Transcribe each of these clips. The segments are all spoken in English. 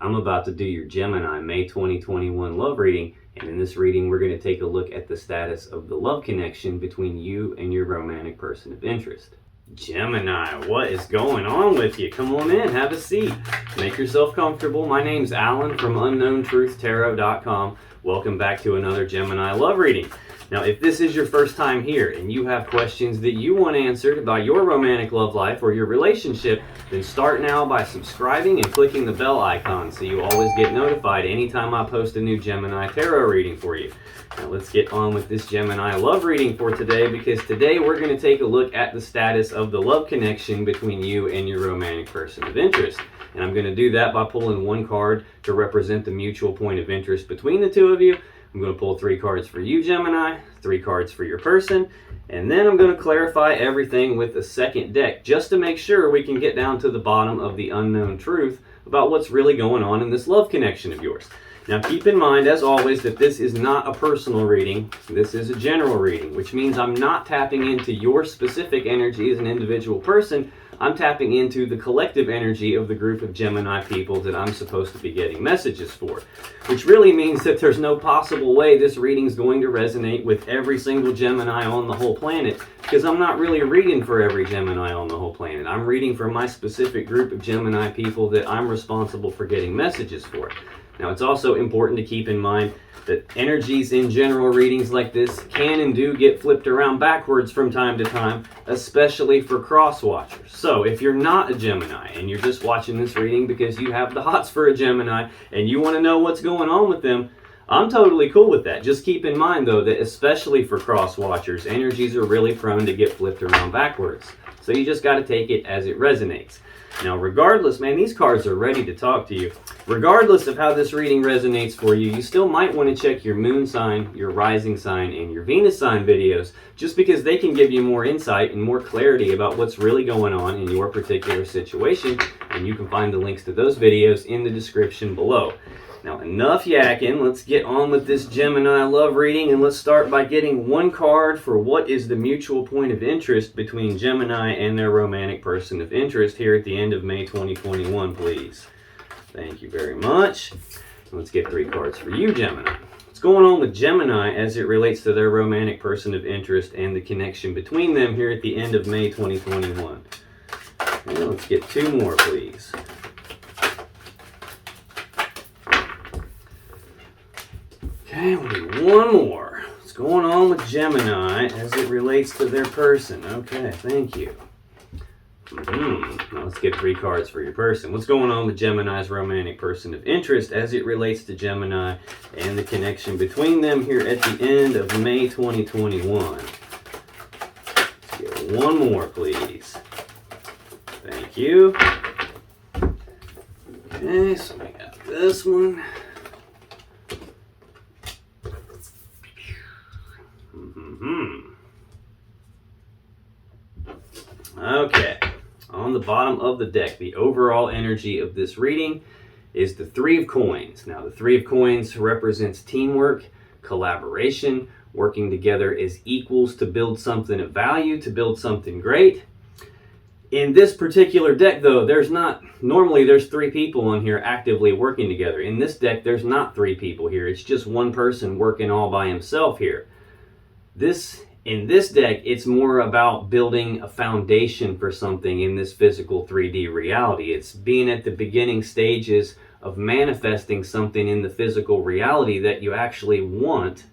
I'm about to do your Gemini May 2021 love reading, and in this reading we're going to take a look at the status of the love connection between you and your romantic person of interest. Gemini, what is going on with you? Come on in, have a seat. Make yourself comfortable. My name's Alan from UnknownTruthTarot.com. Welcome back to another Gemini love reading. Now, if this is your first time here and you have questions that you want answered about your romantic love life or your relationship, then start now by subscribing and clicking the bell icon so you always get notified anytime I post a new Gemini tarot reading for you. Now let's get on with this Gemini love reading for today, because today we're going to take a look at the status of the love connection between you and your romantic person of interest. And I'm going to do that by pulling one card to represent the mutual point of interest between the two of you. I'm going to pull 3 cards for you, Gemini, 3 cards for your person, and then I'm going to clarify everything with a second deck just to make sure we can get down to the bottom of the unknown truth about what's really going on in this love connection of yours. Now keep in mind, as always, that this is not a personal reading. This is a general reading, which means I'm not tapping into your specific energy as an individual person. I'm tapping into the collective energy of the group of Gemini people that I'm supposed to be getting messages for, which really means that there's no possible way this reading is going to resonate with every single Gemini on the whole planet, because I'm not really reading for every Gemini on the whole planet. I'm reading for my specific group of Gemini people that I'm responsible for getting messages for. Now, it's also important to keep in mind that energies in general readings like this can and do get flipped around backwards from time to time, especially for cross watchers. So if you're not a Gemini and you're just watching this reading because you have the hots for a Gemini and you want to know what's going on with them, I'm totally cool with that. Just keep in mind, though, that especially for cross watchers, energies are really prone to get flipped around backwards. So you just got to take it as it resonates. Now, regardless, man, these cards are ready to talk to you. Regardless of how this reading resonates for you, you still might want to check your moon sign, your rising sign, and your Venus sign videos, just because they can give you more insight and more clarity about what's really going on in your particular situation, and you can find the links to those videos in the description below. Now, enough yakking. Let's get on with this Gemini love reading, and let's start by getting one card for what is the mutual point of interest between Gemini and their romantic person of interest here at the end of May 2021, please. Thank you very much. Let's get 3 cards for you, Gemini. What's going on with Gemini as it relates to their romantic person of interest and the connection between them here at the end of May 2021? And let's get 2 more, please. Okay, we'll do 1 more. What's going on with Gemini as it relates to their person? Okay, thank you. Now let's get 3 cards for your person. What's going on with Gemini's romantic person of interest as it relates to Gemini and the connection between them here at the end of May 2021? Let's get 1 more, please. Thank you. Okay, so we got this one. Okay, on the bottom of the deck, the overall energy of this reading is the 3 of Coins. Now, the 3 of Coins represents teamwork, collaboration, working together as equals to build something of value, to build something great. In this particular deck, though, normally there's 3 people on here actively working together. In this deck, there's not 3 people here. It's just one person working all by himself here. In this deck, it's more about building a foundation for something in this physical 3D reality. It's being at the beginning stages of manifesting something in the physical reality that you actually want,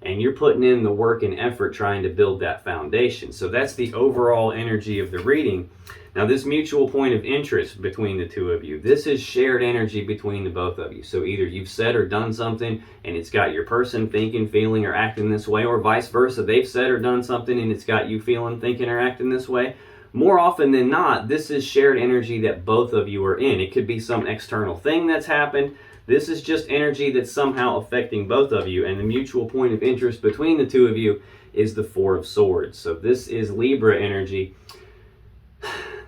and you're putting in the work and effort trying to build that foundation. So that's the overall energy of the reading. Now, this mutual point of interest between the 2 of you, this is shared energy between the both of you. So either you've said or done something and it's got your person thinking, feeling, or acting this way, or vice versa. They've said or done something and it's got you feeling, thinking, or acting this way. More often than not, this is shared energy that both of you are in. It could be some external thing that's happened. This is just energy that's somehow affecting both of you, and the mutual point of interest between the 2 of you is the 4 of Swords. So this is Libra energy.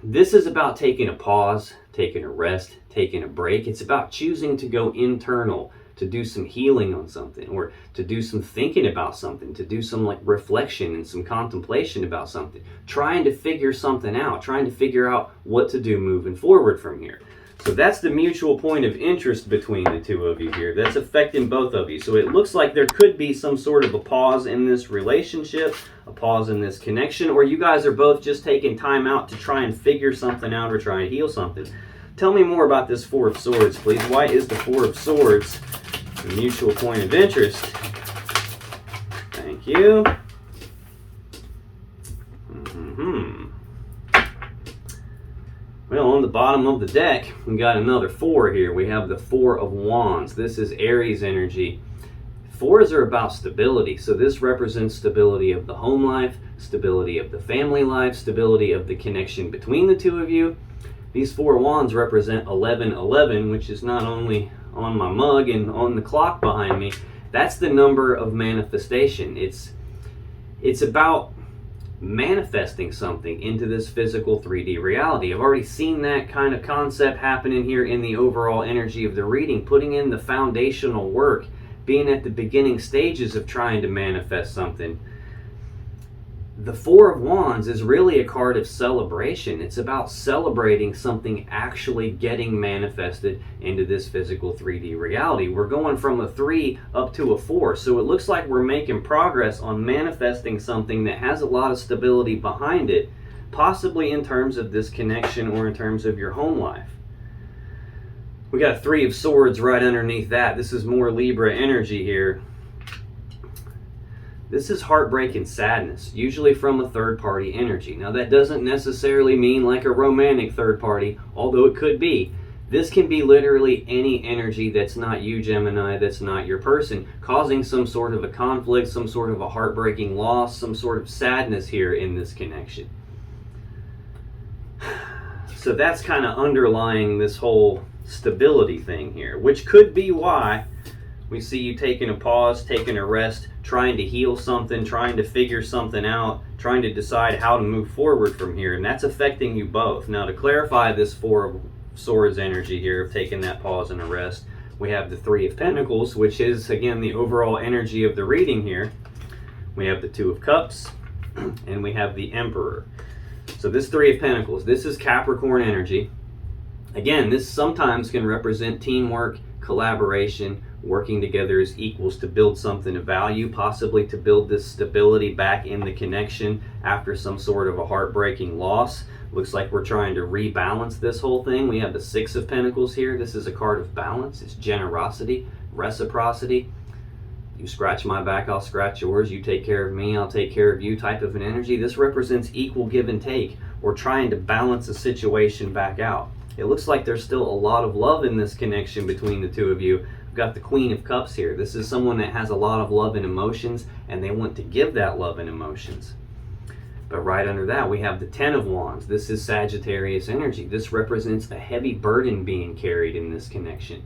This is about taking a pause, taking a rest, taking a break. It's about choosing to go internal, to do some healing on something, or to do some thinking about something, to do some reflection and some contemplation about something, trying to figure something out, trying to figure out what to do moving forward from here. So that's the mutual point of interest between the two of you here. That's affecting both of you. So it looks like there could be some sort of a pause in this relationship, a pause in this connection, or you guys are both just taking time out to try and figure something out or try and heal something. Tell me more about this Four of Swords, please. Why is the Four of Swords the mutual point of interest? Thank you. Well, on the bottom of the deck, we got another four here. We have the Four of Wands. This is Aries energy. Fours are about stability, so this represents stability of the home life, stability of the family life, stability of the connection between the two of you. These Four of Wands represent 1111, which is not only on my mug and on the clock behind me, that's the number of manifestation. It's about manifesting something into this physical 3D reality. I've already seen that kind of concept happening here in the overall energy of the reading, putting in the foundational work, being at the beginning stages of trying to manifest something. The Four of Wands is really a card of celebration. It's about celebrating something actually getting manifested into this physical 3D reality. We're going from a 3 up to a 4, so it looks like we're making progress on manifesting something that has a lot of stability behind it, possibly in terms of this connection or in terms of your home life. We got a Three of Swords right underneath that. This is more Libra energy here. This is heartbreak and sadness, usually from a third-party energy. Now, that doesn't necessarily mean like a romantic third party, although it could be. This can be literally any energy that's not you, Gemini, that's not your person, causing some sort of a conflict, some sort of a heartbreaking loss, some sort of sadness here in this connection. So that's kind of underlying this whole stability thing here, which could be why we see you taking a pause, taking a rest, trying to heal something, trying to figure something out, trying to decide how to move forward from here, and that's affecting you both. Now, to clarify this Four of Swords energy here of taking that pause and a rest, we have the Three of Pentacles, which is, again, the overall energy of the reading here. We have the Two of Cups, and we have the Emperor. So this Three of Pentacles, this is Capricorn energy. Again, this sometimes can represent teamwork, collaboration, working together as equals to build something of value, possibly to build this stability back in the connection after some sort of a heartbreaking loss. Looks like we're trying to rebalance this whole thing. We have the Six of Pentacles here. This is a card of balance. It's generosity, reciprocity. You scratch my back, I'll scratch yours. You take care of me, I'll take care of you type of an energy. This represents equal give and take. We're trying to balance a situation back out. It looks like there's still a lot of love in this connection between the two of you. We've got the Queen of Cups here. This is someone that has a lot of love and emotions, and they want to give that love and emotions. But right under that, we have the Ten of Wands. This is Sagittarius energy. This represents a heavy burden being carried in this connection.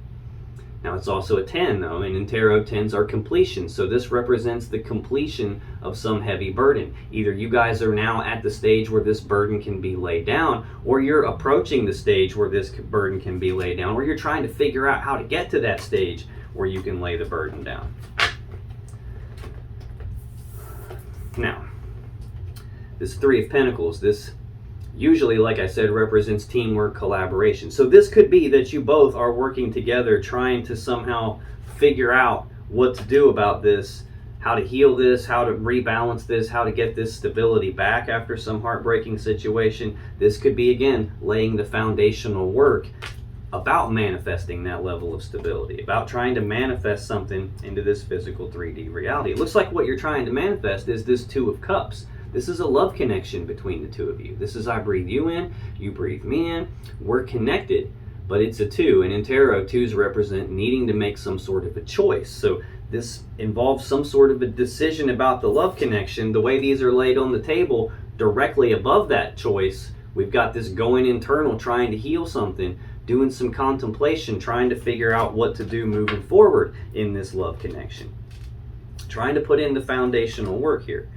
Now, it's also a 10, though, and in tarot, 10s are completion. So this represents the completion of some heavy burden. Either you guys are now at the stage where this burden can be laid down, or you're approaching the stage where this burden can be laid down, or you're trying to figure out how to get to that stage where you can lay the burden down. Now, this Three of Pentacles, this usually, like I said, represents teamwork, collaboration. So this could be that you both are working together, trying to somehow figure out what to do about this, how to heal this, how to rebalance this, how to get this stability back after some heartbreaking situation. This could be, again, laying the foundational work about manifesting that level of stability, about trying to manifest something into this physical 3D reality. It looks like what you're trying to manifest is this Two of Cups. This is a love connection between the two of you. This is I breathe you in, you breathe me in. We're connected, but it's a two. And in tarot, twos represent needing to make some sort of a choice. So this involves some sort of a decision about the love connection. The way these are laid on the table, directly above that choice, we've got this going internal, trying to heal something, doing some contemplation, trying to figure out what to do moving forward in this love connection. Trying to put in the foundational work here.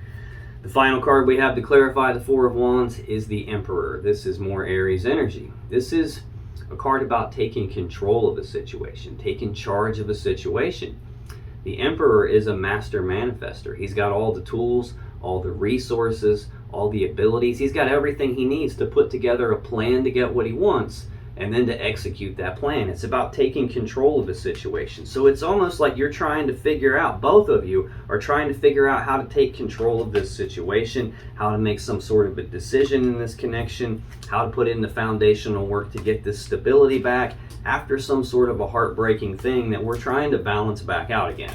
The final card we have to clarify the Four of Wands is the Emperor. This is more Aries energy. This is a card about taking control of a situation, taking charge of a situation. The Emperor is a master manifester. He's got all the tools, all the resources, all the abilities. He's got everything he needs to put together a plan to get what he wants. and then to execute that plan. It's about taking control of the situation. So it's almost like you're trying to figure out, both of you are trying to figure out how to take control of this situation, how to make some sort of a decision in this connection, how to put in the foundational work to get this stability back after some sort of a heartbreaking thing that we're trying to balance back out again.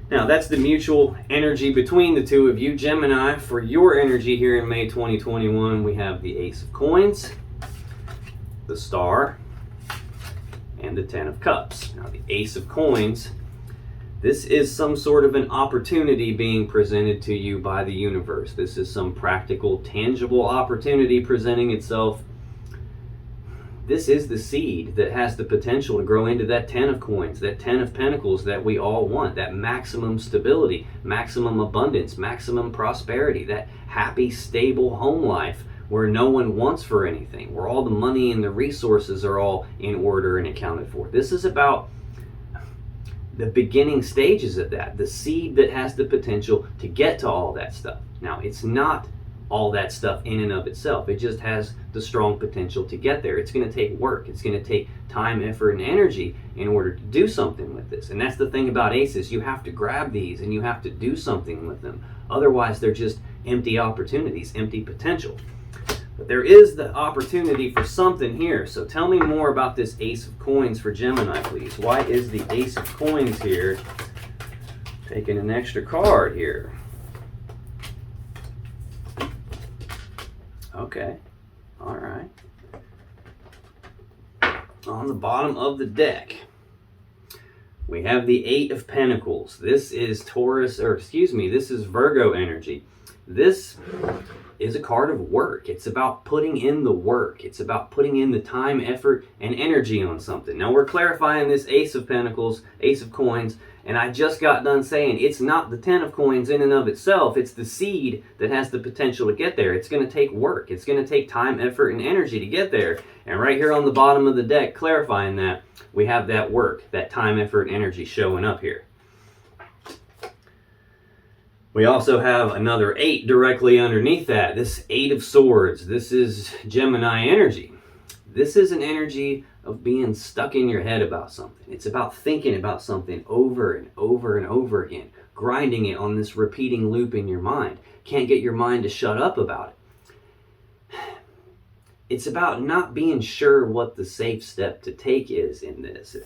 Now, that's the mutual energy between the two of you, Gemini. For your energy here in May 2021, we have the Ace of Coins, the Star, and the Ten of Cups. Now, the Ace of Coins, this is some sort of an opportunity being presented to you by the universe. This is some practical, tangible opportunity presenting itself. This is the seed that has the potential to grow into that Ten of Coins, that Ten of Pentacles that we all want, that maximum stability, maximum abundance, maximum prosperity, that happy, stable home life where no one wants for anything, where all the money and the resources are all in order and accounted for. This is about the beginning stages of that, the seed that has the potential to get to all that stuff. Now, it's not all that stuff in and of itself. It just has the strong potential to get there. It's going to take work. It's going to take time, effort, and energy in order to do something with this. And that's the thing about aces. You have to grab these and you have to do something with them. Otherwise, they're just empty opportunities, empty potential. But there is the opportunity for something here. So tell me more about this Ace of Coins for Gemini, please. Why is the Ace of Coins here taking an extra card here? Okay, all right. On the bottom of the deck, we have the Eight of Pentacles. This is this is Virgo energy. This is a card of work. It's about putting in the work. It's about putting in the time, effort, and energy on something. Now we're clarifying this Ace of Pentacles, Ace of Coins, and I just got done saying it's not the Ten of Coins in and of itself. It's the seed that has the potential to get there. It's going to take work. It's going to take time, effort, and energy to get there. And right here on the bottom of the deck, clarifying that, we have that work, that time, effort, and energy showing up here. We also have another 8 directly underneath that. This 8 of Swords. This is Gemini energy. This is an energy of being stuck in your head about something. It's about thinking about something over and over and over again, grinding it on this repeating loop in your mind. Can't get your mind to shut up about it. It's about not being sure what the safe step to take is in this.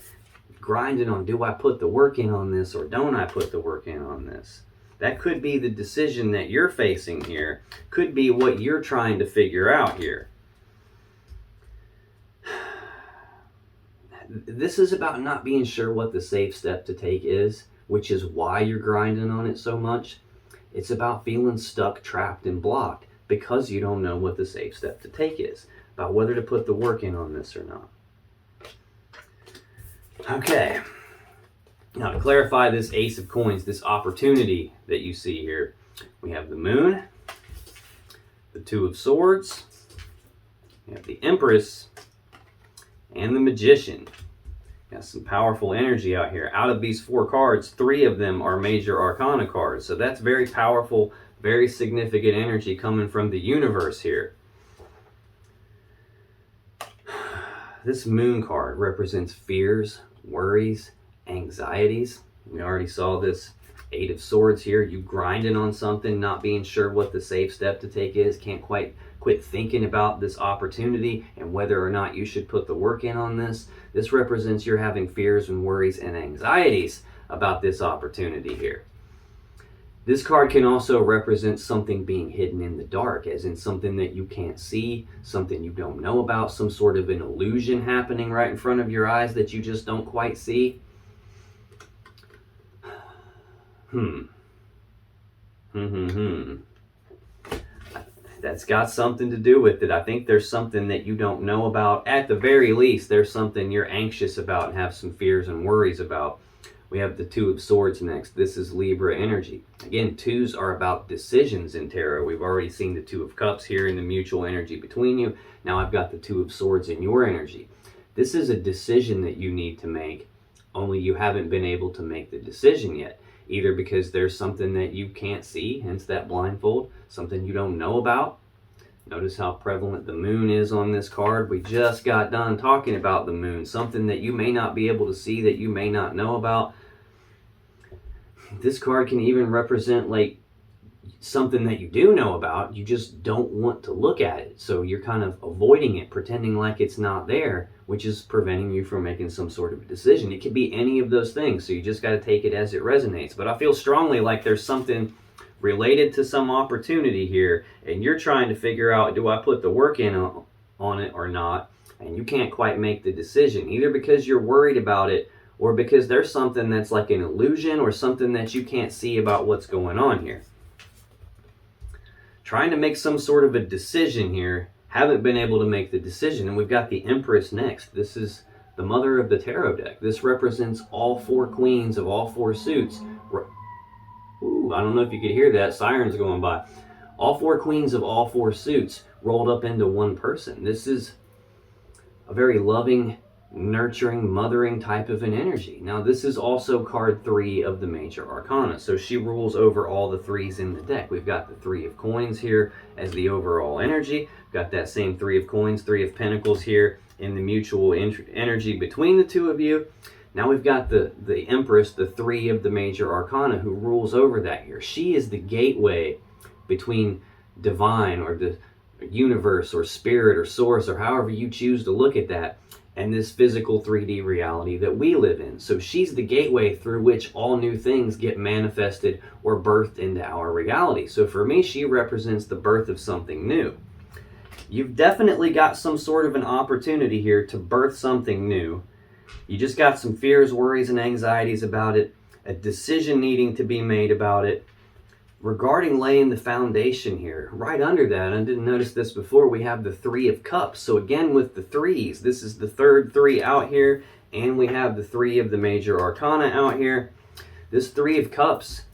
Grinding on, do I put the work in on this or don't I put the work in on this? That could be the decision that you're facing here. Could be what you're trying to figure out here. This is about not being sure what the safe step to take is, which is why you're grinding on it so much. It's about feeling stuck, trapped, and blocked because you don't know what the safe step to take is, about whether to put the work in on this or not. Okay. Now, to clarify this Ace of Coins, this opportunity that you see here, we have the Moon, the Two of Swords, we have the Empress, and the Magician. Got some powerful energy out here. Out of these 4 cards, 3 of them are major arcana cards. So that's very powerful, very significant energy coming from the universe here. This Moon card represents fears, worries, anxieties. We already saw this 8 of Swords here. You grinding on something, not being sure what the safe step to take is, can't quite quit thinking about this opportunity and whether or not you should put the work in on this. This represents you're having fears and worries and anxieties about this opportunity here. This card can also represent something being hidden in the dark, as in something that you can't see, something you don't know about, some sort of an illusion happening right in front of your eyes that you just don't quite see. That's got something to do with it. I think there's something that you don't know about. At the very least, there's something you're anxious about and have some fears and worries about. We have the Two of Swords next. This is Libra energy. Again, 2s are about decisions in tarot. We've already seen the Two of Cups here in the mutual energy between you. Now I've got the Two of Swords in your energy. This is a decision that you need to make, only you haven't been able to make the decision yet. Either because there's something that you can't see, hence that blindfold, something you don't know about, Notice how prevalent the moon is on this card. We just got done talking about the moon, something that you may not be able to see, that you may not know about. This card can even represent like something that you do know about, you just don't want to look at it. So you're kind of avoiding it, pretending like it's not there, which is preventing you from making some sort of a decision. It could be any of those things, so you just got to take it as it resonates. But I feel strongly like there's something related to some opportunity here, and you're trying to figure out, do I put the work in on it or not? And you can't quite make the decision, either because you're worried about it or because there's something that's like an illusion or something that you can't see about what's going on here. Trying to make some sort of a decision here, haven't been able to make the decision. And we've got the Empress next. This is the mother of the tarot deck. This represents all four queens of all four suits. Ooh, I don't know if you could hear that. Sirens going by. All four queens of all four suits rolled up into one person. This is a very loving, nurturing, mothering type of an energy. Now, this is also card 3 of the major arcana, so she rules over all the 3s in the deck. We've got the 3 of coins here as the overall energy. We've got that same 3 of coins, 3 of pentacles here in the mutual energy between the two of you. Now we've got the Empress, the 3 of the major arcana, who rules over that here. She is the gateway between divine or the universe or spirit or source or however you choose to look at that, and this physical 3D reality that we live in. So she's the gateway through which all new things get manifested or birthed into our reality. So for me, she represents the birth of something new. You've definitely got some sort of an opportunity here to birth something new. You just got some fears, worries, and anxieties about it, a decision needing to be made about it. Regarding laying the foundation here, right under that, I didn't notice this before, we have the 3 of Cups. So again, with the 3s, this is the third 3 out here, and we have the 3 of the major arcana out here. This 3 of Cups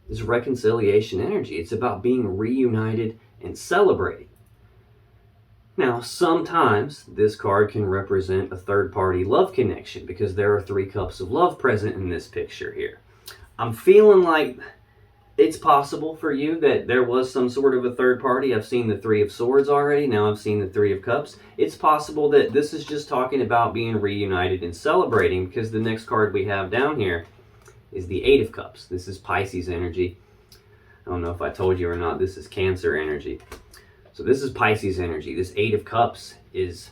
is reconciliation energy. It's about being reunited and celebrating. Now, sometimes this card can represent a third-party love connection because there are 3 cups of love present in this picture here. I'm feeling like it's possible for you that there was some sort of a third party. I've seen the 3 of Swords already. Now I've seen the 3 of Cups. It's possible that this is just talking about being reunited and celebrating, because the next card we have down here is the 8 of Cups. This is Pisces energy. I don't know if I told you or not, this is Cancer energy. So this is Pisces energy. This 8 of Cups is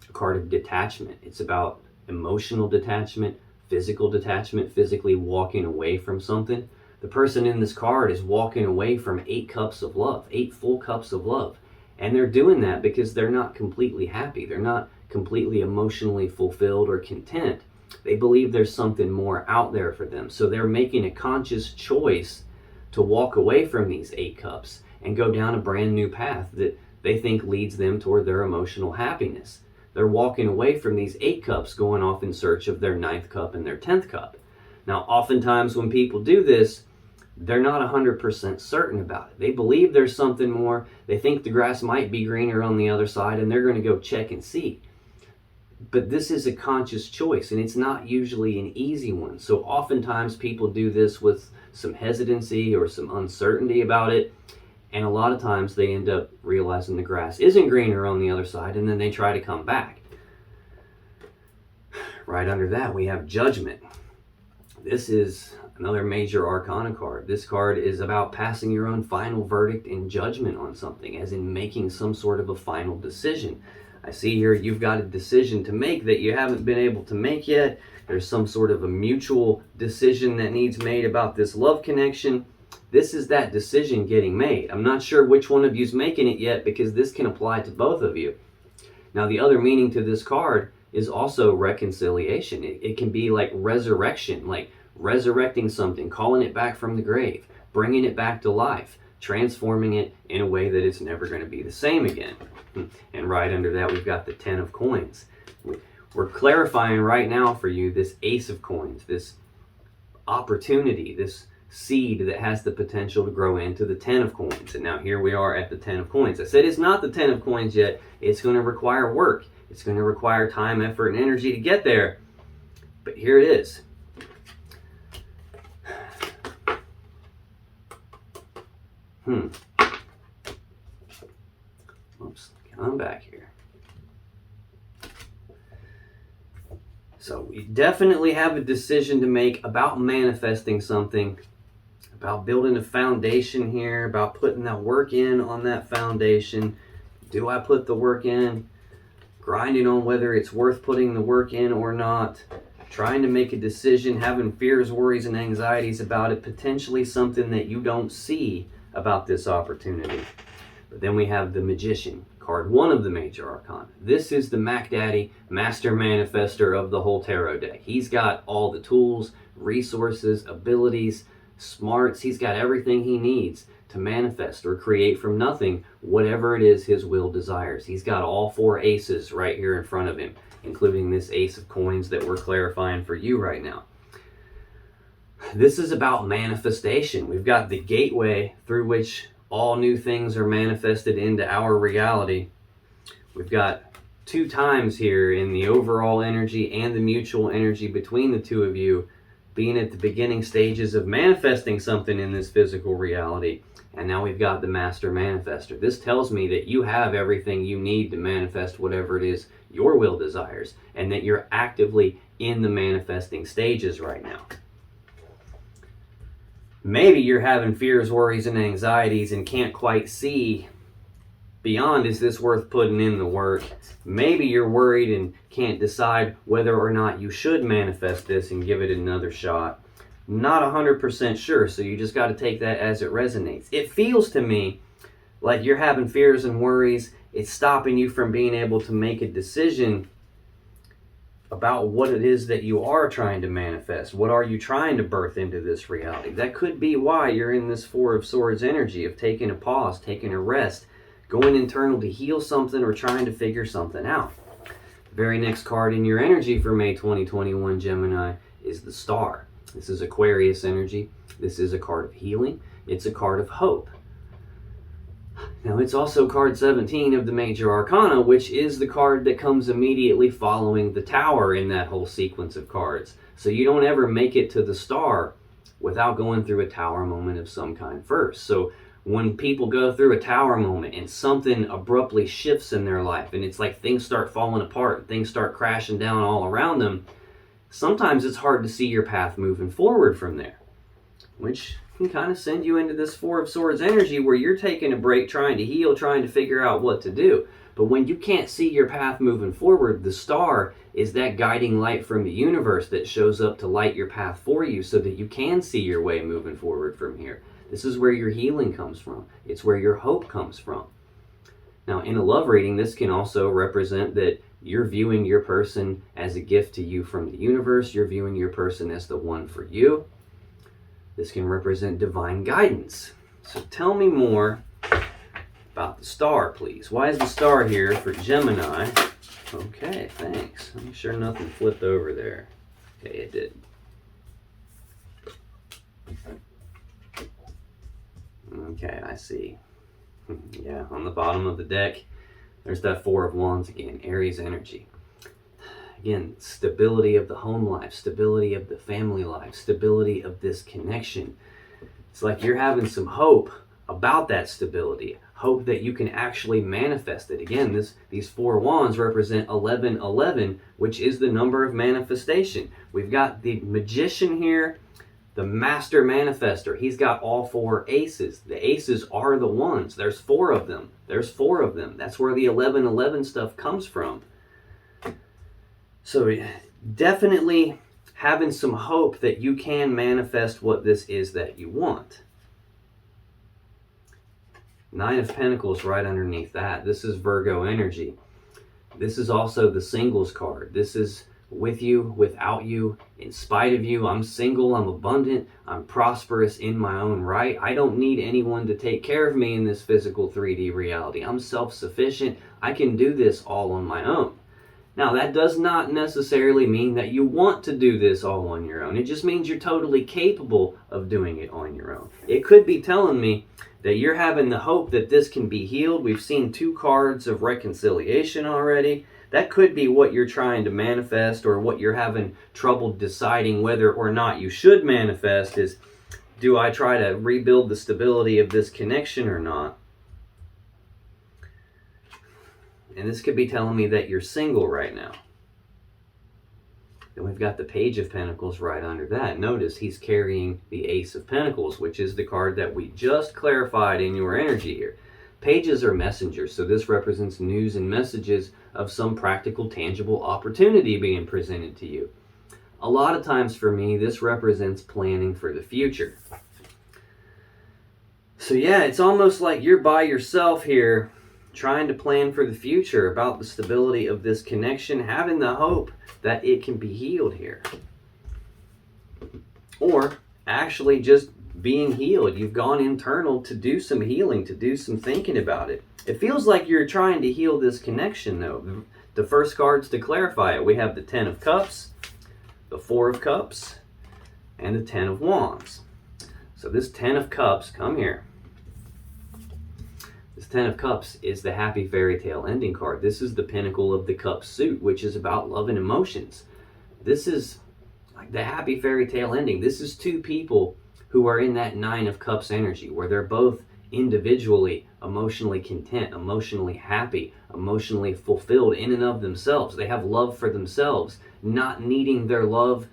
a card of detachment. It's about emotional detachment, physical detachment, physically walking away from something. The person in this card is walking away from 8 cups of love, 8 full cups of love. And they're doing that because they're not completely happy. They're not completely emotionally fulfilled or content. They believe there's something more out there for them. So they're making a conscious choice to walk away from these 8 cups and go down a brand new path that they think leads them toward their emotional happiness. They're walking away from these 8 cups, going off in search of their 9th cup and their 10th cup. Now, oftentimes when people do this, they're not 100% certain about it. They believe there's something more. They think the grass might be greener on the other side, and they're going to go check and see. But this is a conscious choice, and it's not usually an easy one. So oftentimes people do this with some hesitancy or some uncertainty about it, and a lot of times they end up realizing the grass isn't greener on the other side, and then they try to come back. Right under that, we have Judgment. This is another major arcana card. This card is about passing your own final verdict and judgment on something, as in making some sort of a final decision. I see here you've got a decision to make that you haven't been able to make yet. There's some sort of a mutual decision that needs made about this love connection. This is that decision getting made. I'm not sure which one of you's making it yet, because this can apply to both of you. Now, the other meaning to this card is also reconciliation. It can be like resurrection, like resurrecting something, calling it back from the grave, bringing it back to life, transforming it in a way that it's never going to be the same again. And right under that, we've got the 10 of coins. We're clarifying right now for you this Ace of coins, this opportunity, this seed that has the potential to grow into the 10 of coins. And now here we are at the 10 of coins. I said it's not the 10 of coins yet. It's going to require work. It's going to require time, effort, and energy to get there. But here it is. Oops, come back here. So we definitely have a decision to make about manifesting something, about building a foundation here, about putting that work in on that foundation. Do I put the work in? Grinding on whether it's worth putting the work in or not. Trying to make a decision, having fears, worries, and anxieties about it, potentially something that you don't see about this opportunity. But then we have the Magician, card 1 of the Major Arcana. This is the Mac Daddy, master manifester of the whole tarot deck. He's got all the tools, resources, abilities, smarts. He's got everything he needs to manifest or create from nothing whatever it is his will desires. He's got all 4 aces right here in front of him, including this Ace of Coins that we're clarifying for you right now. This is about manifestation. We've got the gateway through which all new things are manifested into our reality. We've got 2 times here in the overall energy and the mutual energy between the two of you being at the beginning stages of manifesting something in this physical reality. And now we've got the Master Manifester. This tells me that you have everything you need to manifest whatever it is your will desires, and that you're actively in the manifesting stages right now. Maybe you're having fears, worries, and anxieties and can't quite see beyond, is this worth putting in the work? Maybe you're worried and can't decide whether or not you should manifest this and give it another shot. Not 100% sure, so you just got to take that as it resonates. It feels to me like you're having fears and worries. It's stopping you from being able to make a decision about what it is that you are trying to manifest. What are you trying to birth into this reality? That could be why you're in this 4 of Swords energy of taking a pause, taking a rest, going internal to heal something or trying to figure something out. The very next card in your energy for May 2021, Gemini, is the Star. This is Aquarius energy. This is a card of healing. It's a card of hope. Now, it's also card 17 of the Major Arcana, which is the card that comes immediately following the Tower in that whole sequence of cards. So you don't ever make it to the Star without going through a Tower moment of some kind first. So when people go through a Tower moment and something abruptly shifts in their life, and it's like things start falling apart, things start crashing down all around them, sometimes it's hard to see your path moving forward from there, which can kind of send you into this 4 of Swords energy where you're taking a break, trying to heal, trying to figure out what to do. But when you can't see your path moving forward, the Star is that guiding light from the universe that shows up to light your path for you so that you can see your way moving forward from here. This is where your healing comes from. It's where your hope comes from. Now, in a love reading, this can also represent that you're viewing your person as a gift to you from the universe. You're viewing your person as the one for you. This can represent divine guidance. So tell me more about the Star, please. Why is the Star here for Gemini? Okay, thanks. I'm sure nothing flipped over there. Okay, it did. Okay, I see. Yeah, on the bottom of the deck, there's that 4 of Wands again, Aries energy. Again, stability of the home life, stability of the family life, stability of this connection. It's like you're having some hope about that stability, hope that you can actually manifest it. Again, these 4 wands represent 1111, which is the number of manifestation. We've got the Magician here, the Master Manifester. He's got all 4 aces. The aces are the ones. There's 4 of them. There's 4 of them. That's where the 1111 stuff comes from. So definitely having some hope that you can manifest what this is that you want. 9 of Pentacles right underneath that. This is Virgo energy. This is also the singles card. This is with you, without you, in spite of you. I'm single, I'm abundant, I'm prosperous in my own right. I don't need anyone to take care of me in this physical 3D reality. I'm self-sufficient. I can do this all on my own. Now, that does not necessarily mean that you want to do this all on your own. It just means you're totally capable of doing it on your own. It could be telling me that you're having the hope that this can be healed. We've seen 2 cards of reconciliation already. That could be what you're trying to manifest, or what you're having trouble deciding whether or not you should manifest is, do I try to rebuild the stability of this connection or not? And this could be telling me that you're single right now. Then we've got the Page of Pentacles right under that. Notice he's carrying the Ace of Pentacles, which is the card that we just clarified in your energy here. Pages are messengers, so this represents news and messages of some practical, tangible opportunity being presented to you. A lot of times for me, this represents planning for the future. So yeah, it's almost like you're by yourself here, trying to plan for the future about the stability of this connection, having the hope that it can be healed here. Or actually just being healed. You've gone internal to do some healing, to do some thinking about it. It feels like you're trying to heal this connection though. The first cards to clarify it, we have the Ten of Cups, the Four of Cups, and the Ten of Wands. So this Ten of Cups, come here. This Ten of Cups is the happy fairy tale ending card. This is the pinnacle of the cup suit, which is about love and emotions. This is like the happy fairy tale ending. This is two people who are in that Nine of Cups energy, where they're both individually emotionally content, emotionally happy, emotionally fulfilled in and of themselves. They have love for themselves, not needing their love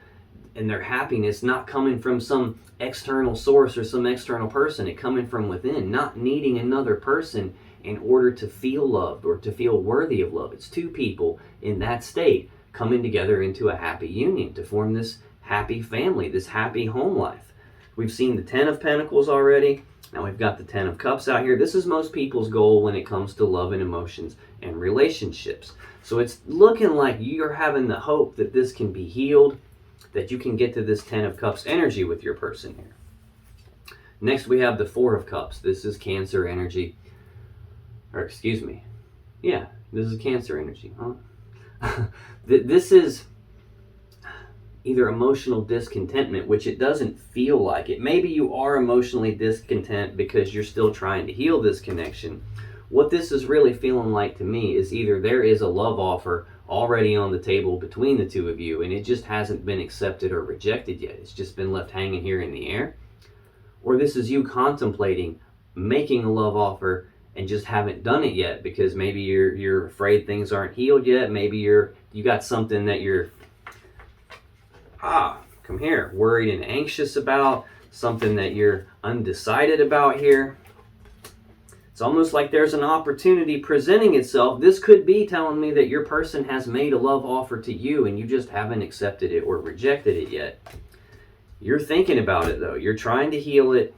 and their happiness not coming from some external source or some external person, it coming from within, not needing another person in order to feel loved or to feel worthy of love. It's two people in that state coming together into a happy union to form this happy family, this happy home life. We've seen the Ten of Pentacles already. Now we've got the Ten of Cups out here. This is most people's goal when it comes to love and emotions and relationships. So it's looking like you're having the hope that this can be healed, that you can get to this Ten of Cups energy with your person here. Next we have the Four of Cups. This is Cancer energy. Or excuse me. Yeah, this is Cancer energy. Huh? This is either emotional discontentment, which it doesn't feel like it. Maybe you are emotionally discontent because you're still trying to heal this connection. What this is really feeling like to me is either there is a love offer already on the table between the two of you and it just hasn't been accepted or rejected yet. It's just been left hanging here in the air. Or this is you contemplating making a love offer and just haven't done it yet because maybe you're afraid things aren't healed yet. Maybe you got something that you're come here, worried and anxious about, something that you're undecided about here. It's almost like there's an opportunity presenting itself. This could be telling me that your person has made a love offer to you and you just haven't accepted it or rejected it yet. You're thinking about it though. You're trying to heal it.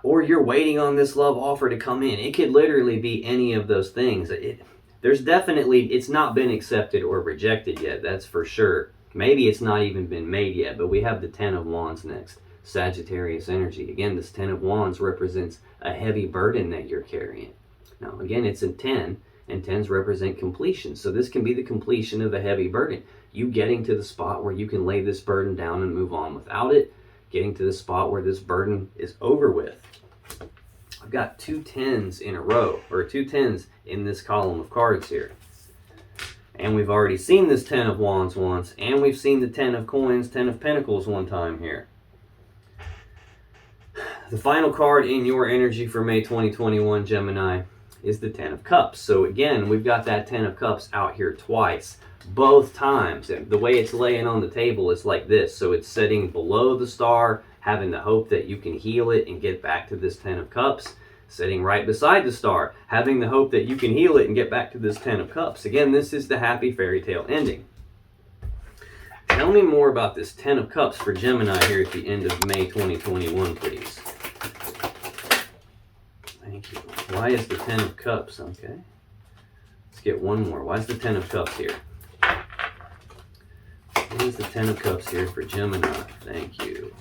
Or you're waiting on this love offer to come in. It could literally be any of those things. It's not been accepted or rejected yet, that's for sure. Maybe it's not even been made yet, but we have the Ten of Wands next. Sagittarius energy. Again, this Ten of Wands represents a heavy burden that you're carrying. Now, again, it's a 10, and 10s represent completion. So this can be the completion of a heavy burden. You getting to the spot where you can lay this burden down and move on without it. Getting to the spot where this burden is over with. I've got two 10s in a row, or two 10s in this column of cards here. And we've already seen this Ten of Wands once, and we've seen the Ten of Coins, Ten of Pentacles one time here. The final card in your energy for May 2021, Gemini, is the Ten of Cups. So again, we've got that Ten of Cups out here twice, both times. And the way it's laying on the table is like this. So it's sitting below the star, having the hope that you can heal it and get back to this Ten of Cups. Sitting right beside the star, having the hope that you can heal it and get back to this Ten of Cups. Again, this is the happy fairy tale ending. Tell me more about this Ten of Cups for Gemini here at the end of May 2021, please. Thank you. Why is the Ten of Cups? Okay. Let's get one more. Why is the Ten of Cups here? Why is the Ten of Cups here for Gemini? Thank you.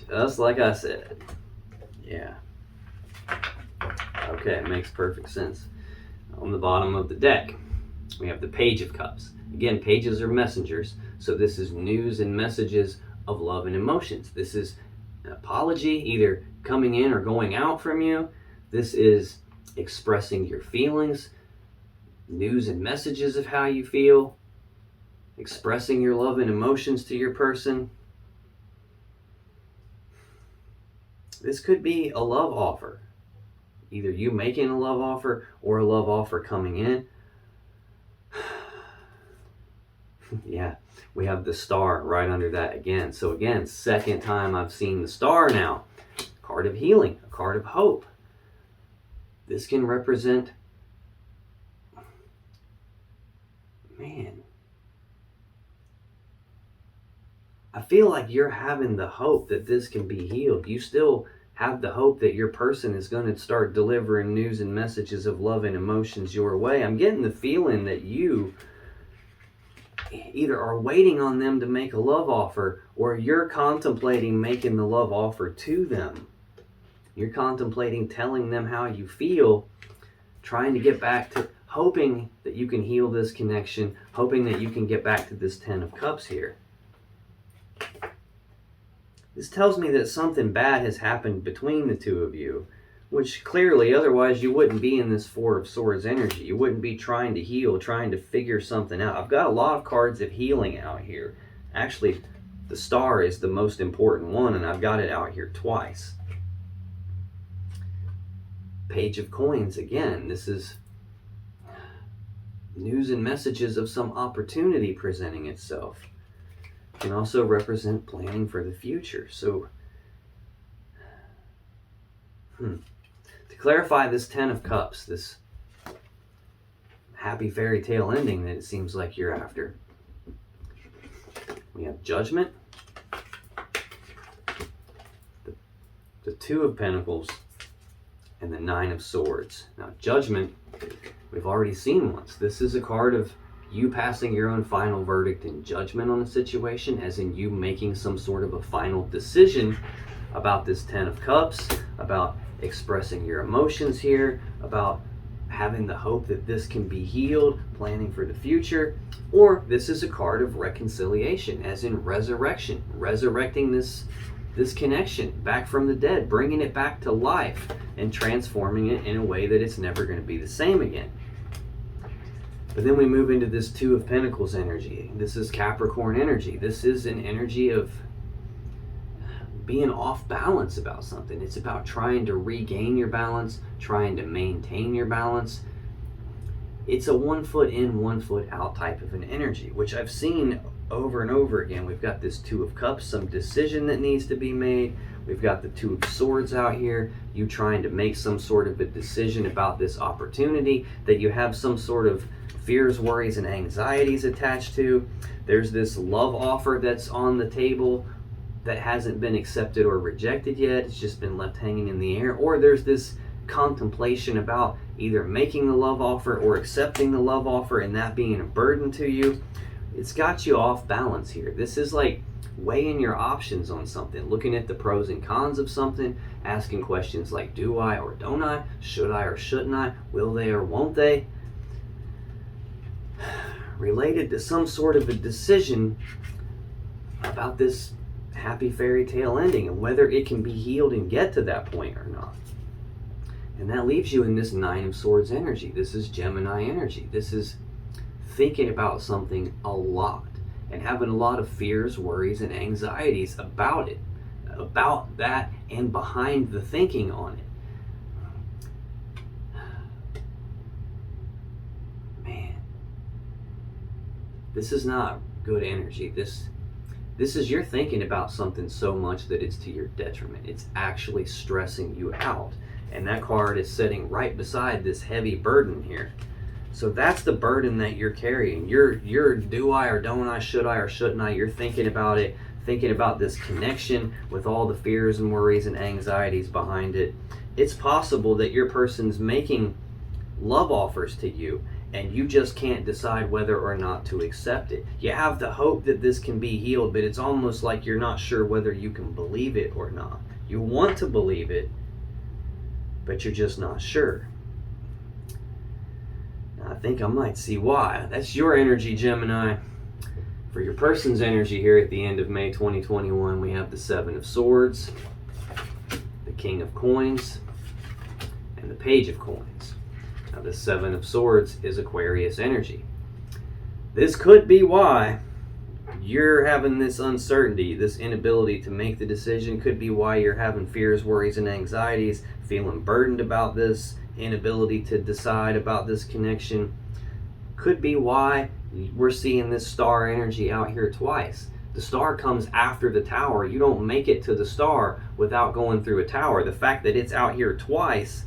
Just like I said. Yeah. Okay, it makes perfect sense. On the bottom of the deck, we have the Page of Cups. Again, pages are messengers, so this is news and messages of love and emotions. This is an apology, either coming in or going out from you. This is expressing your feelings, news and messages of how you feel, expressing your love and emotions to your person. This could be a love offer. Either you making a love offer or a love offer coming in. Yeah, we have the star right under that again. So again, second time I've seen the star now. Card of healing, a card of hope. This can represent, man, I feel like you're having the hope that this can be healed. You still have the hope that your person is going to start delivering news and messages of love and emotions your way. I'm getting the feeling that you either are waiting on them to make a love offer, or you're contemplating making the love offer to them. You're contemplating telling them how you feel, trying to get back to, hoping that you can heal this connection, hoping that you can get back to this 10 of Cups here. This tells me that something bad has happened between the two of you, which clearly, otherwise you wouldn't be in this Four of Swords energy. You wouldn't be trying to heal, trying to figure something out. I've got a lot of cards of healing out here. Actually, the star is the most important one, and I've got it out here twice. Page of Coins, again, this is news and messages of some opportunity presenting itself. Can also represent planning for the future. So, to clarify this 10 of Cups, this happy fairy tale ending that it seems like you're after, we have Judgment, the Two of Pentacles, and the Nine of Swords. Now, Judgment, we've already seen once. This is a card of you passing your own final verdict and judgment on a situation, as in you making some sort of a final decision about this 10 of Cups, about expressing your emotions here, about having the hope that this can be healed, planning for the future. Or this is a card of reconciliation, as in resurrection, resurrecting this connection back from the dead, bringing it back to life and transforming it in a way that it's never going to be the same again. But then we move into this Two of Pentacles energy. This is Capricorn energy. This is an energy of being off balance about something. It's about trying to regain your balance, trying to maintain your balance. It's a 1 foot in, 1 foot out type of an energy, which I've seen over and over again. We've got this Two of Cups, some decision that needs to be made. We've got the Two of Swords out here, you trying to make some sort of a decision about this opportunity that you have some sort of fears, worries, and anxieties attached to. There's this love offer that's on the table that hasn't been accepted or rejected yet. It's just been left hanging in the air. Or there's this contemplation about either making the love offer or accepting the love offer, and that being a burden to you. It's got you off balance here. This is like weighing your options on something, looking at the pros and cons of something, asking questions like, do I or don't I? Should I or shouldn't I? Will they or won't they? Related to some sort of a decision about this happy fairy tale ending and whether it can be healed and get to that point or not. And that leaves you in this Nine of Swords energy. This is Gemini energy. This is thinking about something a lot and having a lot of fears, worries, and anxieties about it, about that, and behind the thinking on it. This is not good energy. This is you're thinking about something so much that it's to your detriment. It's actually stressing you out. And that card is sitting right beside this heavy burden here. So that's the burden that you're carrying. You're do I or don't I, should I or shouldn't I? You're thinking about it, thinking about this connection with all the fears and worries and anxieties behind it. It's possible that your person's making love offers to you, and you just can't decide whether or not to accept it. You have the hope that this can be healed, but it's almost like you're not sure whether you can believe it or not. You want to believe it, but you're just not sure. Now, I think I might see why. That's your energy, Gemini. For your person's energy here at the end of May 2021, we have the Seven of Swords, the King of Coins, and the Page of Coins. Now, the Seven of Swords is Aquarius energy. This could be why you're having this uncertainty, this inability to make the decision. Could be why you're having fears, worries, and anxieties, feeling burdened about this, inability to decide about this connection. Could be why we're seeing this star energy out here twice. The star comes after the tower. You don't make it to the star without going through a tower. The fact that it's out here twice,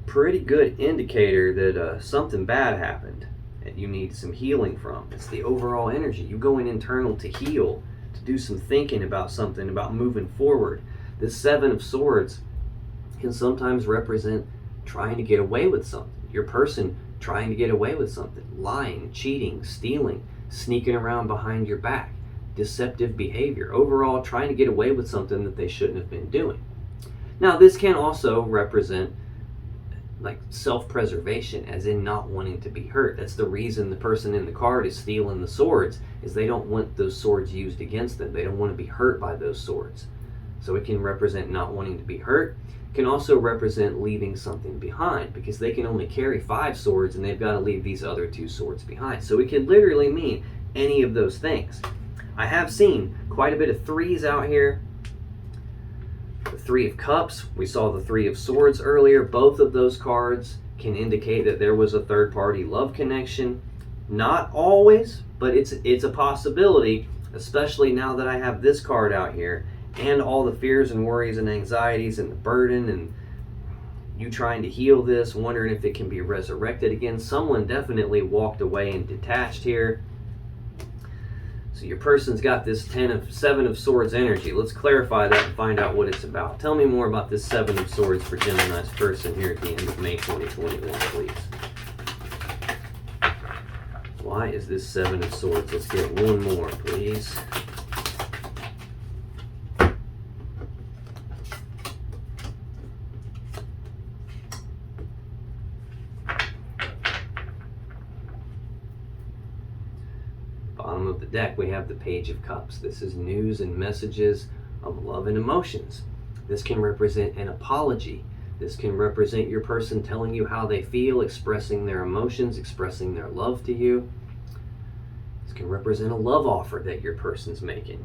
pretty good indicator that something bad happened and you need some healing from. It's the overall energy. You going internal to heal, to do some thinking about something, about moving forward. This Seven of Swords can sometimes represent trying to get away with something. Your person trying to get away with something. Lying, cheating, stealing, sneaking around behind your back. Deceptive behavior. Overall, trying to get away with something that they shouldn't have been doing. Now, this can also represent like self-preservation, as in not wanting to be hurt. That's the reason the person in the card is stealing the swords, is they don't want those swords used against them. They don't want to be hurt by those swords. So it can represent not wanting to be hurt. It can also represent leaving something behind, because they can only carry 5 swords and they've got to leave these other 2 swords behind. So it can literally mean any of those things. I have seen quite a bit of 3s out here. The 3 of Cups, we saw the 3 of Swords earlier. Both of those cards can indicate that there was a third-party love connection. Not always, but it's a possibility, especially now that I have this card out here and all the fears and worries and anxieties and the burden and you trying to heal this, wondering if it can be resurrected again. Someone definitely walked away and detached here. So your person's got this 7 of Swords energy. Let's clarify that and find out what it's about. Tell me more about this 7 of Swords for Gemini's person here at the end of May 2021, please. Why is this 7 of Swords? Let's get one more, please. Bottom of the deck, we have the Page of Cups. This is news and messages of love and emotions. This can represent an apology. This can represent your person telling you how they feel, expressing their emotions, expressing their love to you. This can represent a love offer that your person's making.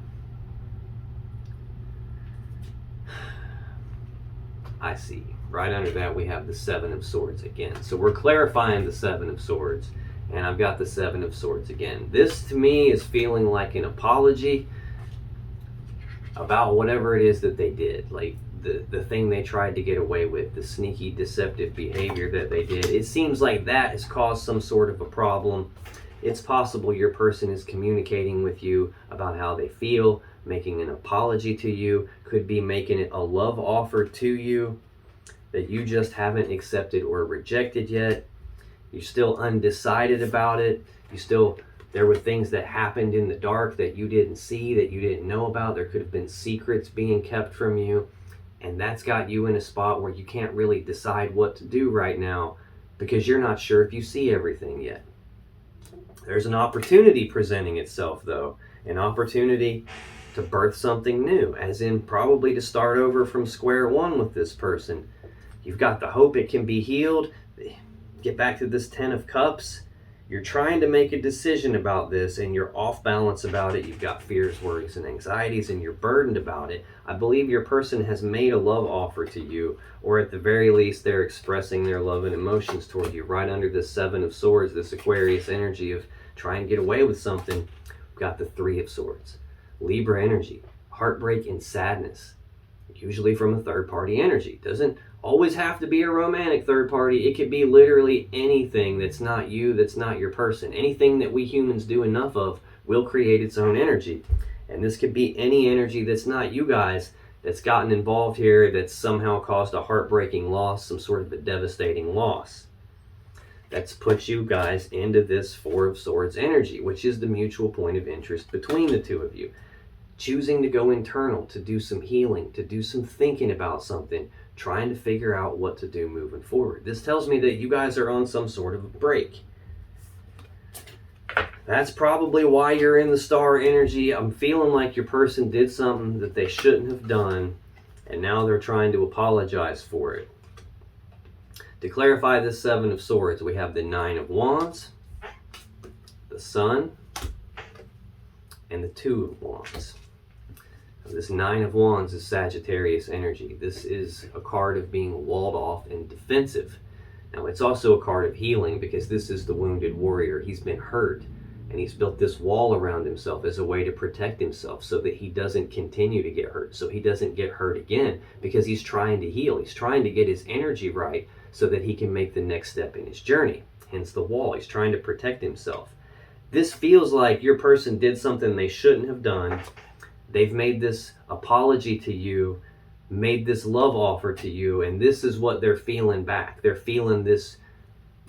I see. Right under that, we have the 7 of Swords again. So we're clarifying the 7 of Swords. And I've got the 7 of Swords again. This to me is feeling like an apology about whatever it is that they did. Like the thing they tried to get away with, the sneaky, deceptive behavior that they did. It seems like that has caused some sort of a problem. It's possible your person is communicating with you about how they feel, making an apology to you, could be making it a love offer to you that you just haven't accepted or rejected yet. You're still undecided about it. There were things that happened in the dark that you didn't see, that you didn't know about. There could have been secrets being kept from you. And that's got you in a spot where you can't really decide what to do right now because you're not sure if you see everything yet. There's an opportunity presenting itself, though. An opportunity to birth something new, as in probably to start over from square one with this person. You've got the hope it can be healed. Get back to this 10 of Cups. You're trying to make a decision about this and you're off balance about it. You've got fears, worries, and anxieties and you're burdened about it. I believe your person has made a love offer to you, or at the very least they're expressing their love and emotions toward you. Right under this 7 of Swords, this Aquarius energy of trying to get away with something, we've got the 3 of Swords. Libra energy, heartbreak and sadness, usually from a third-party energy. Doesn't always have to be a romantic third party. It could be literally anything that's not you, that's not your person. Anything that we humans do enough of will create its own energy. And this could be any energy that's not you guys that's gotten involved here, that's somehow caused a heartbreaking loss, some sort of a devastating loss. That's put you guys into this 4 of Swords energy, which is the mutual point of interest between the two of you. Choosing to go internal, to do some healing, to do some thinking about something, trying to figure out what to do moving forward. This tells me that you guys are on some sort of a break. That's probably why you're in the star energy. I'm feeling like your person did something that they shouldn't have done, and now they're trying to apologize for it. To clarify this 7 of Swords, we have the 9 of Wands, the Sun, and the Two of Wands. This Nine of Wands is Sagittarius energy. This is a card of being walled off and defensive. Now, it's also a card of healing because this is the wounded warrior. He's been hurt, and he's built this wall around himself as a way to protect himself so that he doesn't continue to get hurt, so he doesn't get hurt again, because he's trying to heal. He's trying to get his energy right so that he can make the next step in his journey. Hence the wall. He's trying to protect himself. This feels like your person did something they shouldn't have done. They've made this apology to you, made this love offer to you, and this is what they're feeling back. They're feeling this,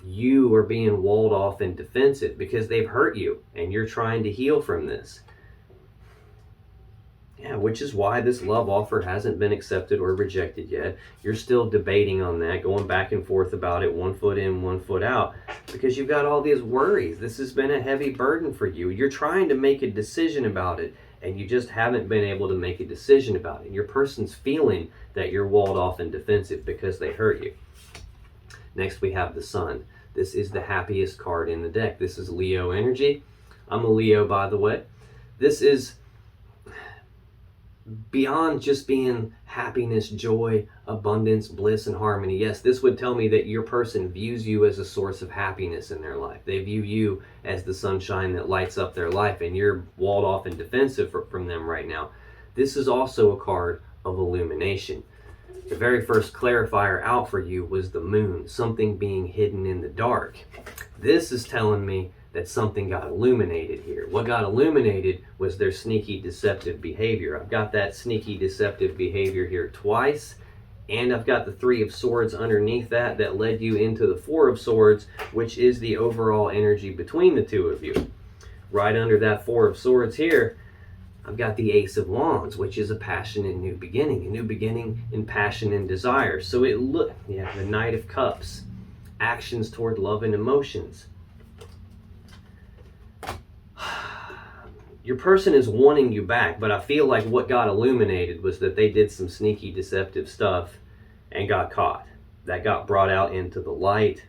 you are being walled off and defensive because they've hurt you and you're trying to heal from this. Yeah, which is why this love offer hasn't been accepted or rejected yet. You're still debating on that, going back and forth about it, 1 foot in, 1 foot out, because you've got all these worries. This has been a heavy burden for you. You're trying to make a decision about it, and you just haven't been able to make a decision about it. Your person's feeling that you're walled off and defensive because they hurt you. Next, we have the Sun. This is the happiest card in the deck. This is Leo energy. I'm a Leo, by the way. This is beyond just being happiness, joy, abundance, bliss, and harmony. Yes, this would tell me that your person views you as a source of happiness in their life. They view you as the sunshine that lights up their life, and you're walled off and defensive from them right now. This is also a card of illumination. The very first clarifier out for you was the Moon, something being hidden in the dark. This is telling me that something got illuminated here. What got illuminated was their sneaky, deceptive behavior. I've got that sneaky, deceptive behavior here twice, and I've got the Three of Swords underneath that led you into the Four of Swords, which is the overall energy between the two of you. Right under that Four of Swords here, I've got the Ace of Wands, which is a passionate new beginning in passion and desire. So the Knight of Cups, actions toward love and emotions. Your person is wanting you back, but I feel like what got illuminated was that they did some sneaky, deceptive stuff and got caught. That got brought out into the light,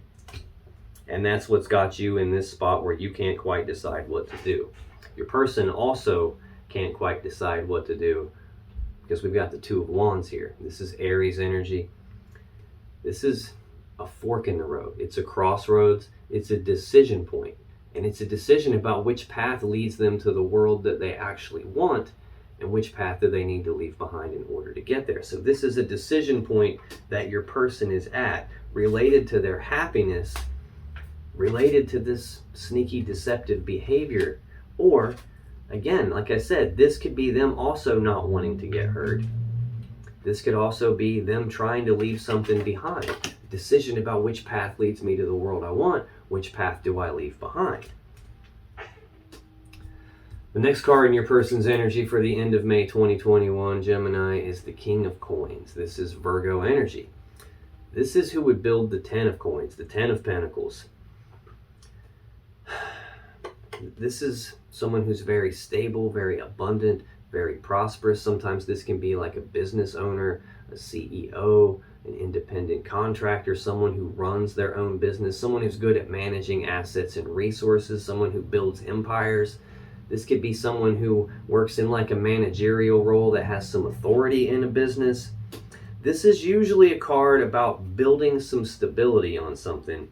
and that's what's got you in this spot where you can't quite decide what to do. Your person also can't quite decide what to do because we've got the Two of Wands here. This is Aries energy. This is a fork in the road. It's a crossroads. It's a decision point. And it's a decision about which path leads them to the world that they actually want and which path do they need to leave behind in order to get there. So this is a decision point that your person is at, related to their happiness, related to this sneaky, deceptive behavior. Or, again, like I said, this could be them also not wanting to get hurt. This could also be them trying to leave something behind. Decision about which path leads me to the world I want. Which path do I leave behind? The next card in your person's energy for the end of May 2021, Gemini, is the King of Coins. This is Virgo energy. This is who would build the 10 of Coins, the 10 of Pentacles. This is someone who's very stable, very abundant, very prosperous. Sometimes this can be like a business owner, a CEO, an independent contractor, someone who runs their own business, someone who's good at managing assets and resources, someone who builds empires. This could be someone who works in like a managerial role that has some authority in a business. This is usually a card about building some stability on something.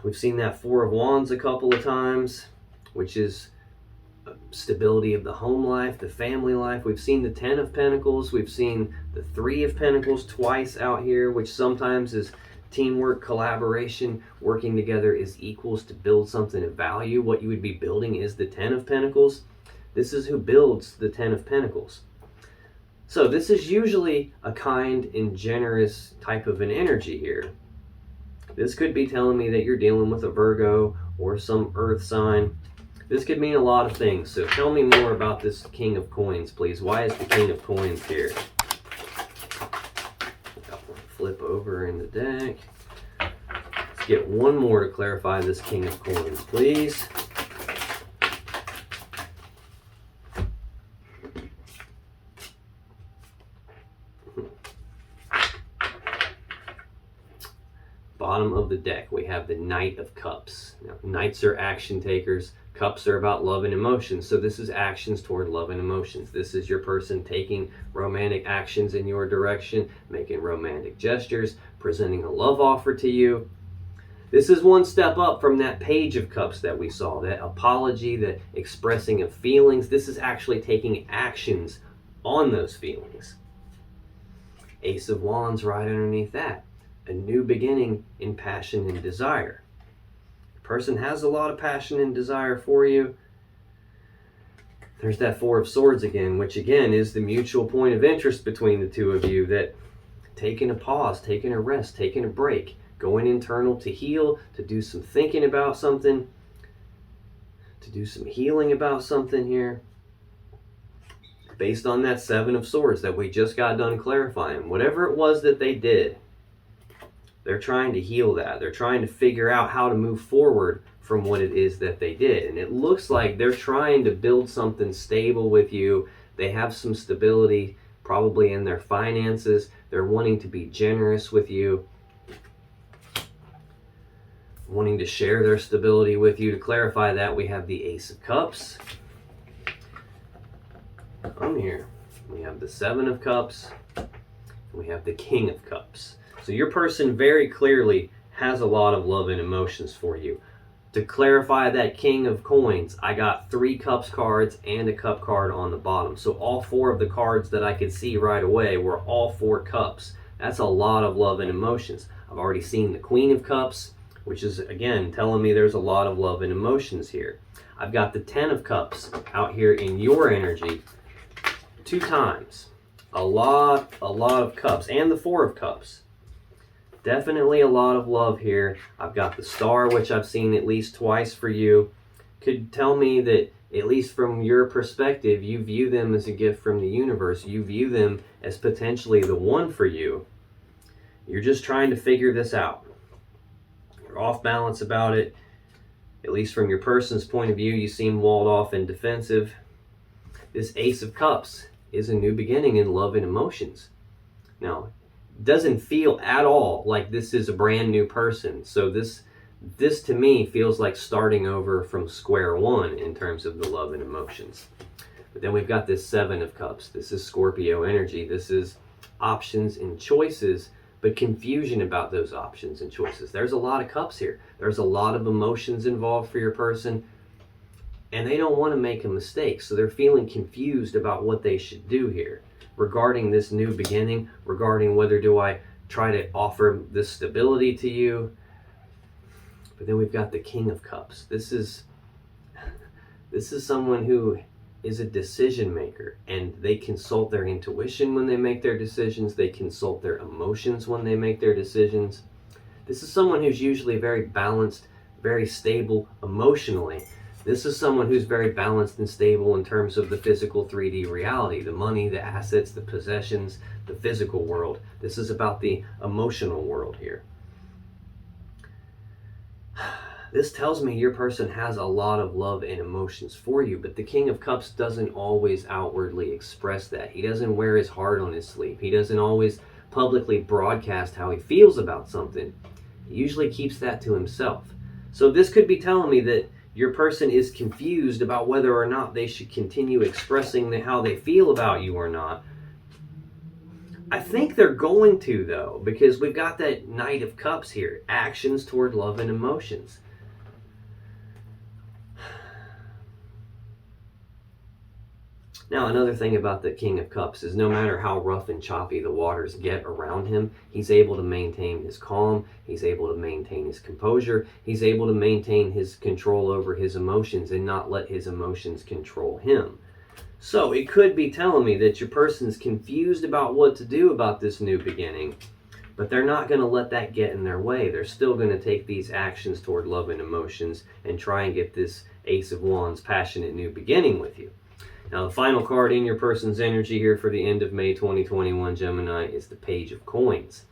We've seen that Four of Wands a couple of times, which is stability of the home life, the family life. We've seen the 10 of Pentacles. We've seen the 3 of Pentacles twice out here, which sometimes is teamwork, collaboration, working together as equals to build something of value. What you would be building is the 10 of Pentacles. This is who builds the 10 of Pentacles. So this is usually a kind and generous type of an energy here. This could be telling me that you're dealing with a Virgo or some earth sign. This could mean a lot of things. So tell me more about this King of Coins, please. Why is the King of Coins here? Flip over in the deck. Let's get one more to clarify this King of Coins, please. Bottom of the deck, we have the Knight of Cups. Now, knights are action takers. Cups are about love and emotions, so this is actions toward love and emotions. This is your person taking romantic actions in your direction, making romantic gestures, presenting a love offer to you. This is one step up from that Page of Cups that we saw, that apology, that expressing of feelings. This is actually taking actions on those feelings. Ace of Wands right underneath that. A new beginning in passion and desire. The person has a lot of passion and desire for you. There's that Four of Swords again, which again is the mutual point of interest between the two of you, that taking a pause, taking a rest, taking a break, going internal to heal, to do some thinking about something, to do some healing about something here. Based on that Seven of Swords that we just got done clarifying, whatever it was that they did, they're trying to heal that. They're trying to figure out how to move forward from what it is that they did. And it looks like they're trying to build something stable with you. They have some stability probably in their finances. They're wanting to be generous with you, wanting to share their stability with you. To clarify that, we have the Ace of Cups. On here, we have the Seven of Cups. We have the King of Cups. So your person very clearly has a lot of love and emotions for you. To clarify that King of Coins, I got 3 Cups cards and a Cup card on the bottom. So all 4 of the cards that I could see right away were all 4 Cups. That's a lot of love and emotions. I've already seen the Queen of Cups, which is, again, telling me there's a lot of love and emotions here. I've got the 10 of Cups out here in your energy 2 times. A lot of cups. And the 4 of Cups. Definitely a lot of love here. I've got the Star, which I've seen at least twice for you. Could tell me that, at least from your perspective, you view them as a gift from the universe. You view them as potentially the one for you. You're just trying to figure this out. You're off balance about it. At least from your person's point of view, you seem walled off and defensive. This Ace of Cups is a new beginning in love and emotions. Now, doesn't feel at all like this is a brand new person. So this to me feels like starting over from square one in terms of the love and emotions. But then we've got this Seven of Cups. This is Scorpio energy. This is options and choices, but confusion about those options and choices. There's a lot of cups here. There's a lot of emotions involved for your person, and they don't want to make a mistake. So they're feeling confused about what they should do here regarding this new beginning, regarding whether do I try to offer this stability to you. But then we've got the King of Cups. This is someone who is a decision maker, and they consult their intuition when they make their decisions. They consult their emotions when they make their decisions. This is someone who's usually very balanced, very stable emotionally. This is someone who's very balanced and stable in terms of the physical 3D reality, the money, the assets, the possessions, the physical world. This is about the emotional world here. This tells me your person has a lot of love and emotions for you, but the King of Cups doesn't always outwardly express that. He doesn't wear his heart on his sleeve. He doesn't always publicly broadcast how he feels about something. He usually keeps that to himself. So this could be telling me that your person is confused about whether or not they should continue expressing how they feel about you or not. I think they're going to, though, because we've got that Knight of Cups here. Actions toward love and emotions. Now, another thing about the King of Cups is no matter how rough and choppy the waters get around him, he's able to maintain his calm, he's able to maintain his composure, he's able to maintain his control over his emotions and not let his emotions control him. So it could be telling me that your person's confused about what to do about this new beginning, but they're not going to let that get in their way. They're still going to take these actions toward love and emotions and try and get this Ace of Wands passionate new beginning with you. Now, the final card in your person's energy here for the end of May 2021, Gemini, is the Page of Coins.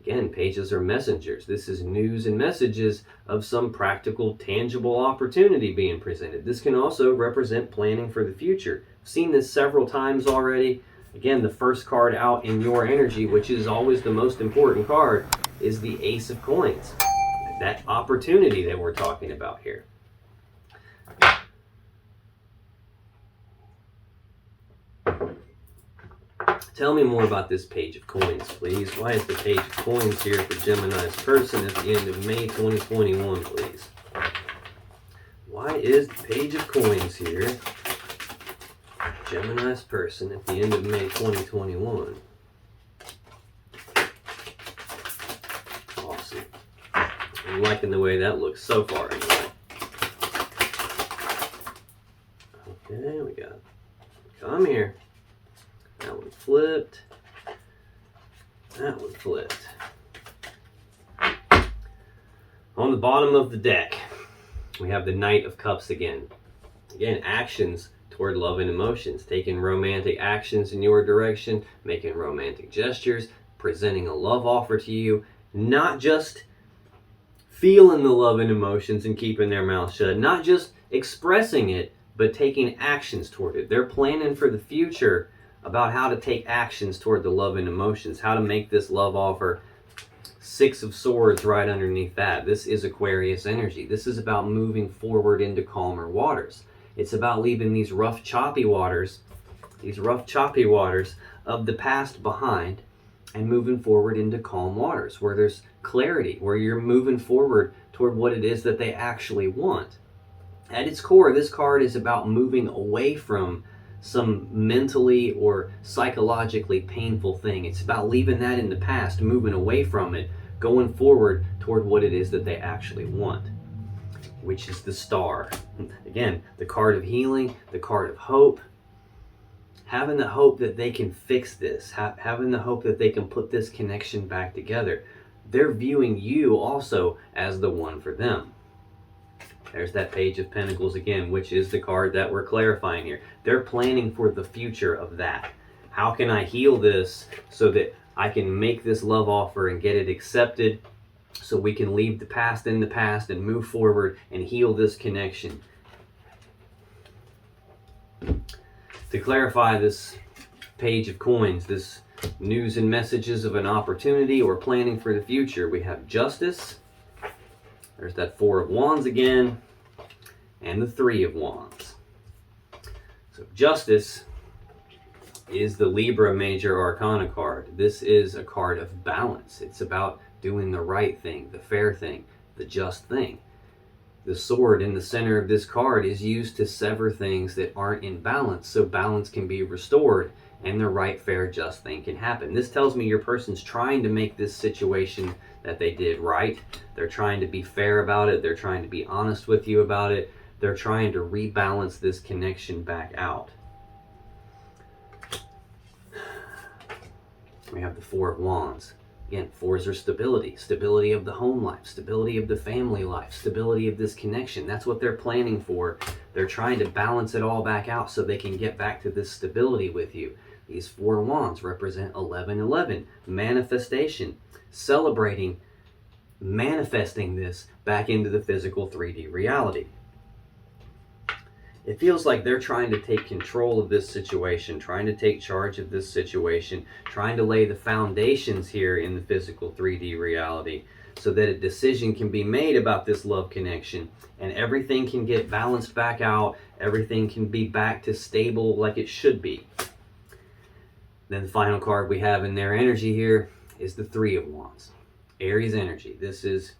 Again, pages are messengers. This is news and messages of some practical, tangible opportunity being presented. This can also represent planning for the future. I've seen this several times already. Again, the first card out in your energy, which is always the most important card, is the Ace of Coins. That opportunity that we're talking about here. Tell me more about this Page of Coins, please. Why is the Page of Coins here for Gemini's person at the end of May 2021, please? Why is the Page of Coins here for Gemini's person at the end of May 2021? Awesome. I'm liking the way that looks so far anyway. Okay, we got come here. That one flipped. That one flipped. On the bottom of the deck, we have the Knight of Cups again. Again, actions toward love and emotions. Taking romantic actions in your direction, making romantic gestures, presenting a love offer to you. Not just feeling the love and emotions and keeping their mouth shut. Not just expressing it, but taking actions toward it. They're planning for the future about how to take actions toward the love and emotions, how to make this love offer. Six of Swords right underneath that. This is Aquarius energy. This is about moving forward into calmer waters. It's about leaving these rough, choppy waters of the past behind and moving forward into calm waters where there's clarity, where you're moving forward toward what it is that they actually want. At its core, this card is about moving away from some mentally or psychologically painful thing. It's about leaving that in the past, moving away from it, going forward toward what it is that they actually want, which is the Star. Again, the card of healing, the card of hope, having the hope that they can fix this, having the hope that they can put this connection back together. They're viewing you also as the one for them. There's that Page of Pentacles again, which is the card that we're clarifying here. They're planning for the future of that. How can I heal this so that I can make this love offer and get it accepted so we can leave the past in the past and move forward and heal this connection? To clarify this Page of Coins, this news and messages of an opportunity or planning for the future, we have Justice. There's that Four of Wands again, and the Three of Wands. So Justice is the Libra Major Arcana card. This is a card of balance. It's about doing the right thing, the fair thing, the just thing. The sword in the center of this card is used to sever things that aren't in balance, so balance can be restored and the right, fair, just thing can happen. This tells me your person's trying to make this situation that they did right. They're trying to be fair about it. They're trying to be honest with you about it. They're trying to rebalance this connection back out. We have the Four of Wands. Again, fours are stability. Stability of the home life. Stability of the family life. Stability of this connection. That's what they're planning for. They're trying to balance it all back out so they can get back to this stability with you. These Four of Wands represent 1111. Manifestation. Celebrating, manifesting this back into the physical 3D reality. It feels like they're trying to take control of this situation, trying to take charge of this situation, trying to lay the foundations here in the physical 3D reality so that a decision can be made about this love connection and everything can get balanced back out, everything can be back to stable like it should be. Then the final card we have in their energy here is the Three of Wands. Aries energy. This is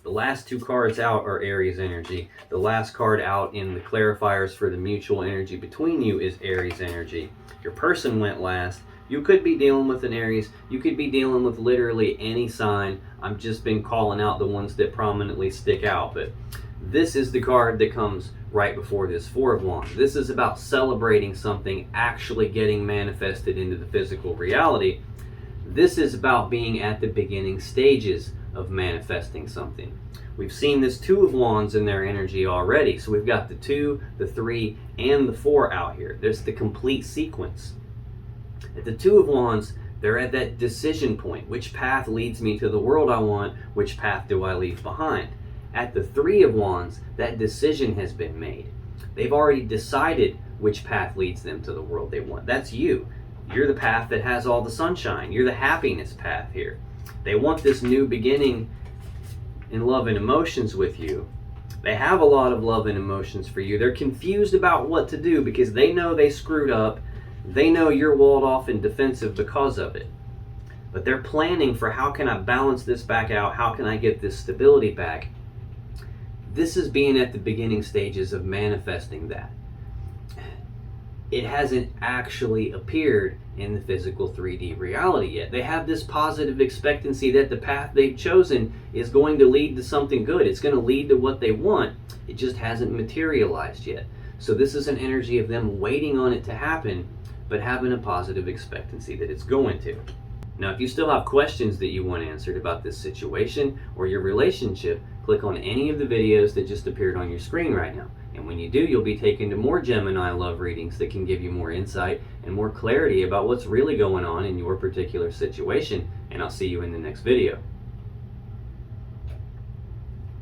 the last two cards out are Aries energy. The last card out in the clarifiers for the mutual energy between you is Aries energy. Your person went last. You could be dealing with an Aries. You could be dealing with literally any sign. I've just been calling out the ones that prominently stick out. But this is the card that comes right before this Four of Wands. This is about celebrating something actually getting manifested into the physical reality. This is about being at the beginning stages of manifesting something. We've seen this Two of Wands in their energy already. So we've got the 2, the 3, and the 4 out here. There's the complete sequence. At the Two of Wands, they're at that decision point. Which path leads me to the world I want? Which path do I leave behind? At the Three of Wands, that decision has been made. They've already decided which path leads them to the world they want. That's you. You're the path that has all the sunshine. You're the happiness path here. They want this new beginning in love and emotions with you. They have a lot of love and emotions for you. They're confused about what to do because they know they screwed up. They know you're walled off and defensive because of it. But they're planning for, how can I balance this back out? How can I get this stability back? This is being at the beginning stages of manifesting that. It hasn't actually appeared in the physical 3D reality yet. They have this positive expectancy that the path they've chosen is going to lead to something good. It's going to lead to what they want. It just hasn't materialized yet. So this is an energy of them waiting on it to happen, but having a positive expectancy that it's going to. Now, if you still have questions that you want answered about this situation or your relationship, click on any of the videos that just appeared on your screen right now. And when you do, you'll be taken to more Gemini love readings that can give you more insight and more clarity about what's really going on in your particular situation. And I'll see you in the next video.